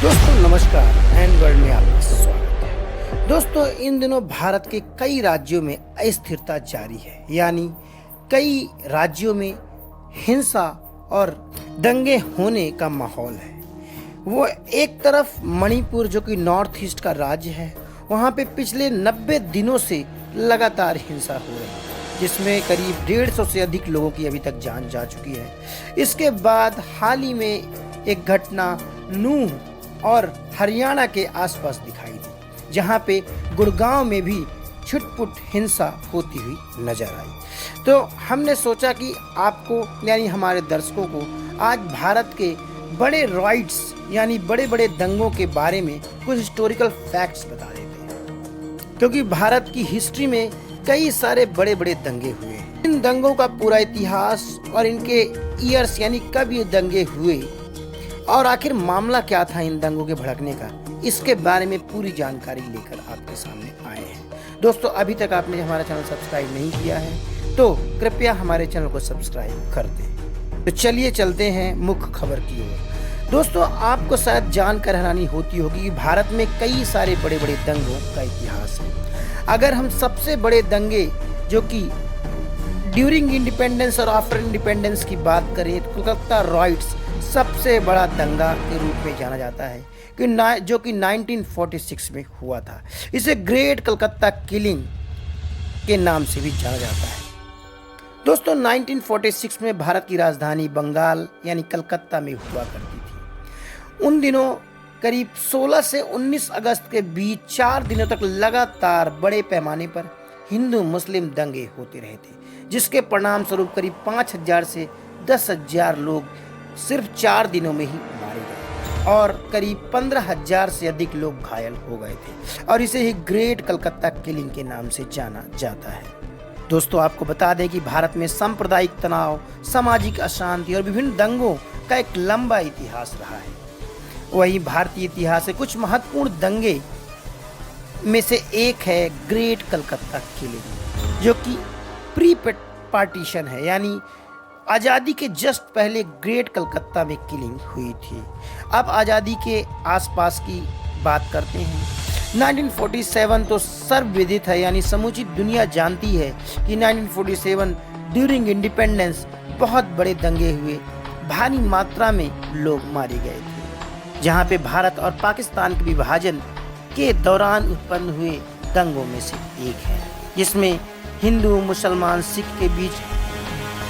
दोस्तों नमस्कार and world में आपका स्वागत है। दोस्तों इन दिनों भारत के कई राज्यों में अस्थिरता जारी है, यानी कई राज्यों में हिंसा और दंगे होने का माहौल है। वो एक तरफ मणिपुर जो कि नॉर्थ ईस्ट का राज्य है, वहाँ पे पिछले 90 दिनों से लगातार हिंसा हो रही है, जिसमें करीब 150 से अधिक लोगों की अभी तक जान जा चुकी है। इसके बाद हाल ही में एक घटना नूह और हरियाणा के आसपास दिखाई दी, जहां पे गुड़गांव में भी छुटपुट हिंसा होती हुई नजर आई। तो हमने सोचा कि आपको यानी हमारे दर्शकों को आज भारत के बड़े राइट्स यानी बड़े बड़े दंगों के बारे में कुछ हिस्टोरिकल फैक्ट्स बता देते हैं, क्योंकि भारत की हिस्ट्री में कई सारे बड़े बड़े दंगे हुए हैं। इन दंगों का पूरा इतिहास और इनके ईयर्स यानी कब ये दंगे हुए और आखिर मामला क्या था इन दंगों के भड़कने का, इसके बारे में पूरी जानकारी लेकर आपके सामने आए हैं। दोस्तों अभी तक आपने हमारा चैनल सब्सक्राइब नहीं किया है तो कृपया हमारे चैनल को सब्सक्राइब कर दें। तो चलिए चलते हैं मुख्य खबर की ओर। दोस्तों आपको शायद जानकर हैरानी होती होगी कि भारत में कई सारे बड़े बड़े दंगों का इतिहास है। अगर हम सबसे बड़े दंगे जो कि ड्यूरिंग इंडिपेंडेंस और आफ्टर इंडिपेंडेंस की बात करें तो कलकत्ता राइट्स सबसे बड़ा दंगा के रूप में जाना जाता है जो कि 1946 में हुआ था। इसे ग्रेट कलकत्ता किलिंग के नाम से भी जाना जाता है। दोस्तों 1946 में भारत की राजधानी बंगाल यानी कलकत्ता में हुआ करती थी। उन दिनों करीब 16 से 19 अगस्त के बीच 4 दिनों तक लगातार बड़े पैमाने पर हिंदू मुस्लिम दंगे होते रहे थे, जिसके परिणाम स्वरूप करीब 5,000 से 10,000 लोग सिर्फ 4 दिनों में ही मारे गए और करीब 15,000 से अधिक लोग घायल हो गए थे, और इसे ही ग्रेट कलकत्ता किलिंग के नाम से जाना जाता है। दोस्तों आपको बता दें कि भारत में सांप्रदायिक तनाव, सामाजिक अशांति और विभिन्न दंगों का एक लंबा इतिहास रहा है। वहीं भारतीय इतिहास से कुछ महत्वपूर्ण दंगे में से एक है ग्रेट कलकत्ता किलिंग, जो कि प्री पार्टीशन है, यानी आज़ादी के जस्ट पहले ग्रेट कलकत्ता में किलिंग हुई थी। अब आज़ादी के आसपास की बात करते हैं। 1947 तो सर्वविदित है, यानी समूची दुनिया जानती है कि 1947 ड्यूरिंग इंडिपेंडेंस बहुत बड़े दंगे हुए, भारी मात्रा में लोग मारे गए थे, जहां पे भारत और पाकिस्तान के विभाजन के दौरान उत्पन्न हुए दंगों में से एक है, जिसमें हिंदू मुसलमान सिख के बीच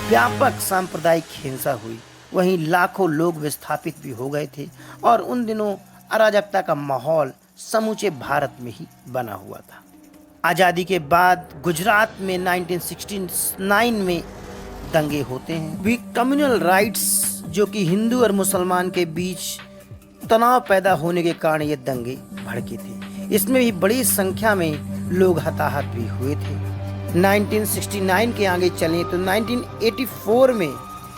व्यापक सांप्रदायिक हिंसा हुई। वहीं लाखों लोग विस्थापित भी हो गए थे और उन दिनों अराजकता का माहौल समूचे भारत में ही बना हुआ था। आज़ादी के बाद गुजरात में 1969 में दंगे होते हैं। भी कम्युनल राइट्स जो कि हिंदू और मुसलमान के बीच तनाव पैदा होने के कारण ये दंगे भड़के थे। इसमें भी बड़ी संख्या में लोग हताहत भी हुए थे। 1969 के आगे चलें तो 1984 में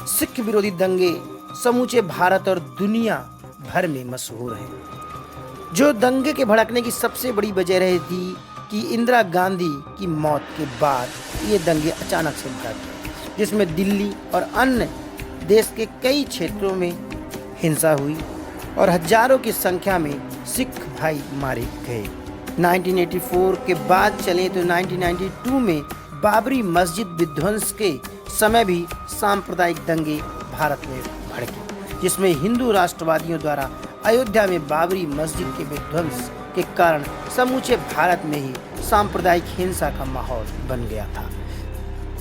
सिख विरोधी दंगे समूचे भारत और दुनिया भर में मशहूर हैं। जो दंगे के भड़कने की सबसे बड़ी वजह रही थी कि इंदिरा गांधी की मौत के बाद ये दंगे अचानक से भड़के, जिसमें दिल्ली और अन्य देश के कई क्षेत्रों में हिंसा हुई और हजारों की संख्या में सिख भाई मारे गए। 1984 के बाद चलें तो 1992 में बाबरी मस्जिद विध्वंस के समय भी सांप्रदायिक दंगे भारत में भड़के, जिसमें हिंदू राष्ट्रवादियों द्वारा अयोध्या में बाबरी मस्जिद के विध्वंस के कारण समूचे भारत में ही सांप्रदायिक हिंसा का माहौल बन गया था।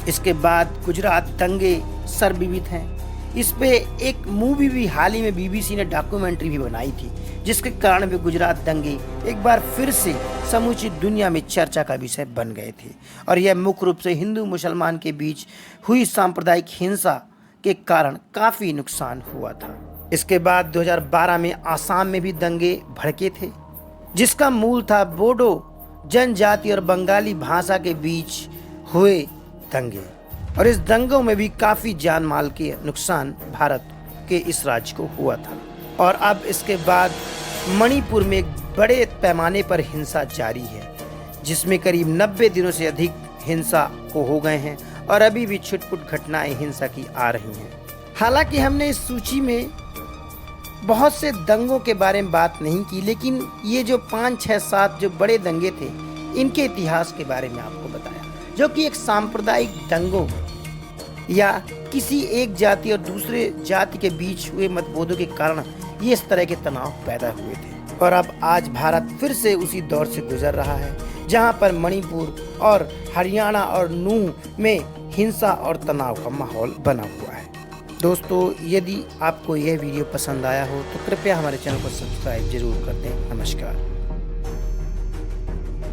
इसके बाद गुजरात दंगे सर्वविदित हैं। इस पे एक मूवी भी हाल ही में बीबीसी ने डॉक्यूमेंट्री भी बनाई थी, जिसके कारण भी गुजरात दंगे एक बार फिर से समूची दुनिया में चर्चा का विषय बन गए थे, और यह मुख्य रूप से हिंदू मुसलमान के बीच हुई सांप्रदायिक हिंसा के कारण काफ़ी नुकसान हुआ था। इसके बाद 2012 में आसाम में भी दंगे भड़के थे, जिसका मूल था बोडो जनजाति और बंगाली भाषा के बीच हुए दंगे, और इस दंगों में भी काफ़ी जान माल के नुकसान भारत के इस राज्य को हुआ था। और अब इसके बाद मणिपुर में बड़े पैमाने पर हिंसा जारी है, जिसमें करीब 90 दिनों से अधिक हिंसा को हो गए हैं और अभी भी छुटपुट घटनाएं हिंसा की आ रही हैं। हालांकि हमने इस सूची में बहुत से दंगों के बारे में बात नहीं की, लेकिन ये जो 5, 6, 7 जो बड़े दंगे थे इनके इतिहास के बारे में आपको बताया, जो कि एक सांप्रदायिक दंगों या किसी एक जाति और दूसरे जाति के बीच हुए मतभेदों के कारण ये इस तरह के तनाव पैदा हुए थे। और अब आज भारत फिर से उसी दौर से गुजर रहा है जहां पर मणिपुर और हरियाणा और नूह में हिंसा और तनाव का माहौल बना हुआ है। दोस्तों, यदि आपको यह वीडियो पसंद आया हो तो कृपया हमारे चैनल को सब्सक्राइब जरूर कर दें। नमस्कार।